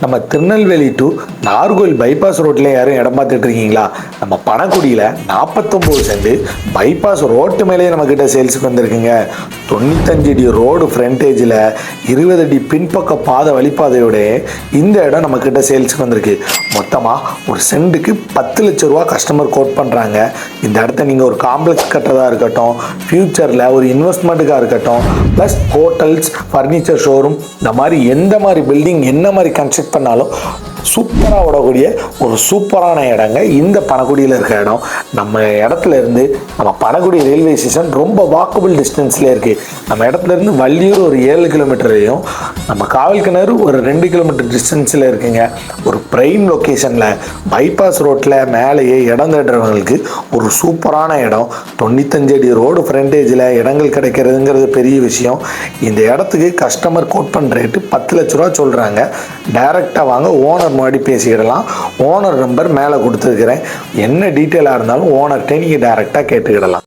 நம்ம Tirunelveli to Nagercoil bypass ரோட்ல யாரும் இடம் பார்த்துட்டு இருக்கீங்களா? நம்ம பணக்குடியில் 49 சென்ட் பைபாஸ் ரோட்டு மேலேயே நம்மக்கிட்ட சேல்ஸுக்கு வந்திருக்குங்க. 95 அடி ரோடு ஃப்ரண்டேஜில் 20 அடி பின்பக்க பாதை வழிபாதையோட இந்த இடம் நம்மக்கிட்ட சேல்ஸுக்கு வந்திருக்கு. மொத்தமாக ஒரு சென்ட்டுக்கு 10 லட்ச ரூபா கஸ்டமர் கோட் பண்ணுறாங்க. இந்த இடத்த நீங்கள் ஒரு காம்ப்ளெக்ஸ் கட்டுறதா இருக்கட்டும், ஃப்யூச்சரில் ஒரு இன்வெஸ்ட்மெண்ட்டுக்காக இருக்கட்டும், ப்ளஸ் ஹோட்டல்ஸ், ஃபர்னிச்சர் ஷோரூம், இந்த மாதிரி எந்த மாதிரி பில்டிங் என்ன மாதிரி கன்ஸ்ட்ரக்ட் பண்ணாலும் சூப்பராக ஓடக்கூடிய ஒரு சூப்பரான இடங்க இந்த பணக்குடியில் இருக்க இடம். நம்ம இடத்துல இருந்து நம்ம பணக்குடி ரயில்வே ஸ்டேஷன் ரொம்ப வாக்கபிள் டிஸ்டன்ஸில் இருக்குது. நம்ம இடத்துல இருந்து வள்ளியூர் ஒரு 7 கிலோமீட்டரையும் நம்ம காவல்கிணறு ஒரு 2 கிலோமீட்டர் டிஸ்டன்ஸில் இருக்குங்க. ஒரு பிரைம் லொக்கேஷனில் பைபாஸ் ரோட்டில் மேலேயே இடம் தேடுறவங்களுக்கு ஒரு சூப்பரான இடம். 95 அடி ரோடு ஃப்ரண்டேஜில் இடங்கள் கிடைக்கிறதுங்கிறது பெரிய விஷயம். இந்த இடத்துக்கு கஸ்டமர் கோட் பண்ணுற ரேட்டு 10 லட்ச ரூபா சொல்கிறாங்க. டைரெக்டாக வாங்க, ஓனர் முன்னாடி பேசிக்கிடலாம். ஓனர் நம்பர் மேலே கொடுத்துருக்கிறேன். என்ன டீட்டெயிலாக இருந்தாலும் ஓனர்கிட்ட நீங்கள் டைரெக்டாக கேட்டுக்கிடலாம்.